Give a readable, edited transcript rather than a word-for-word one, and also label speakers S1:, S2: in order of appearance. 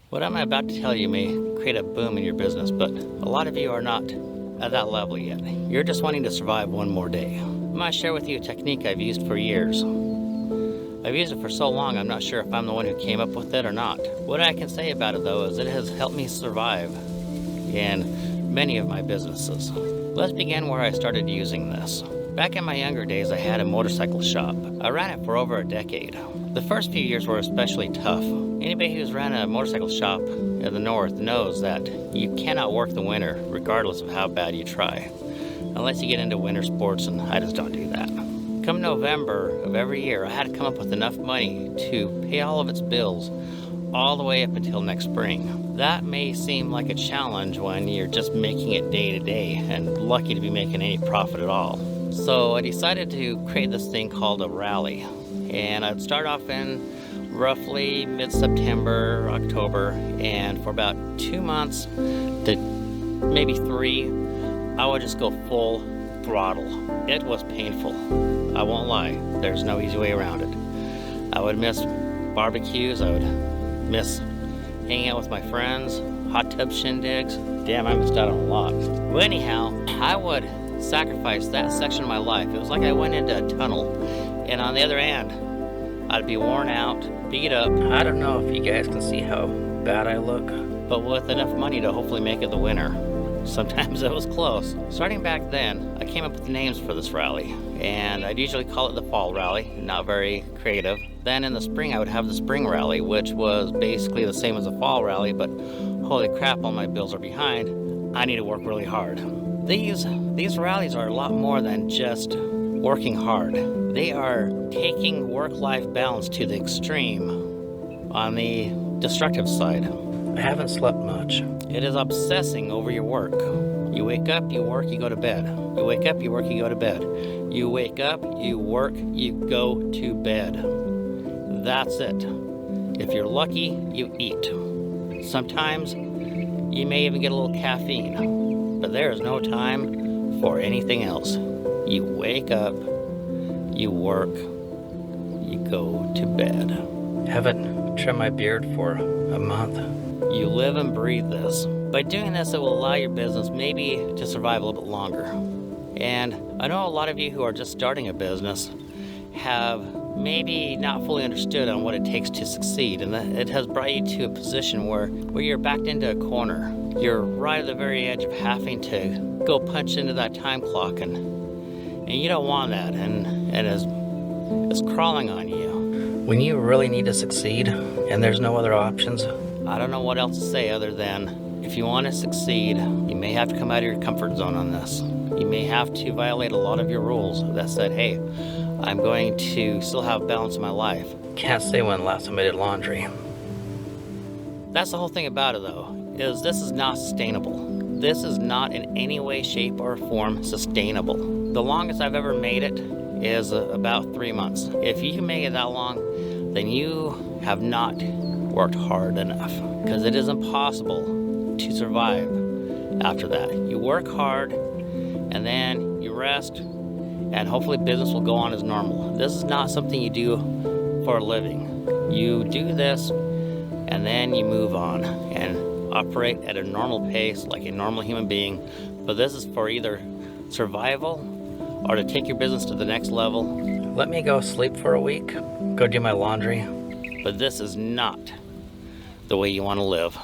S1: What I'm about to tell you may create a boom in your business, but a lot of you are not at that level yet. You're just wanting to survive one more day. I'm going to share with you a technique I've used for years. I've used it for so long, I'm not sure if I'm the one who came up with it or not. What I can say about it, though, is it has helped me survive in many of my businesses. Let's begin where I started using this. Back in my younger days, I had a motorcycle shop. I ran it for over a decade. The first few years were especially tough. Anybody who's ran a motorcycle shop in the north knows that you cannot work the winter regardless of how bad you try. Unless you get into winter sports, and I just don't do that. Come November of every year, I had to come up with enough money to pay all of its bills all the way up until next spring. That may seem like a challenge when you're just making it day to day and lucky to be making any profit at all. So I decided to create this thing called a rally. And I'd start off in roughly mid-September, October, and for about 2 months to maybe 3, I would just go full throttle. It was painful. I won't lie. There's no easy way around it. I would miss barbecues. I would miss hanging out with my friends, hot tub shindigs. Damn, I missed out on a lot. But anyhow, I would sacrifice that section of my life. It was like I went into a tunnel, and on the other end, I'd be worn out, beat up. I don't know if you guys can see how bad I look, but with enough money to hopefully make it the winner. Sometimes it was close. Starting back then, I came up with names for this rally, and I'd usually call it the fall rally, not very creative. Then in the spring, I would have the spring rally, which was basically the same as the fall rally, but holy crap, all my bills are behind. I need to work really hard. These rallies are a lot more than just working hard. They are taking work-life balance to the extreme on the destructive side. I haven't slept much. It is obsessing over your work. You wake up, you work, you go to bed. You wake up, you work, you go to bed. You wake up, you work, you go to bed. That's it. If you're lucky, you eat. Sometimes you may even get a little caffeine, but there is no time for anything else. You wake up, you work, you go to bed. Haven't trimmed my beard for a month. You live and breathe this. By doing this, it will allow your business maybe to survive a little bit longer. And I know a lot of you who are just starting a business have maybe not fully understood on what it takes to succeed, and that it has brought you to a position where you're backed into a corner. You're right at the very edge of having to go punch into that time clock, and you don't want that, and it's crawling on you. When you really need to succeed and there's no other options, I don't know what else to say other than if you want to succeed, you may have to come out of your comfort zone on this. You may have to violate a lot of your rules that said, hey, I'm going to still have balance in my life. Can't say when last time I did laundry. That's the whole thing about it, though, is this is not sustainable. This is not in any way, shape, or form sustainable. The longest I've ever made it is about 3 months. If you can make it that long, then you have not worked hard enough, because it is impossible to survive after that. You work hard, and then you rest, and hopefully business will go on as normal. This is not something you do for a living. You do this, and then you move on and operate at a normal pace like a normal human being. But this is for either survival or to take your business to the next level. Let me go sleep for a week, go do my laundry. But this is not the way you want to live.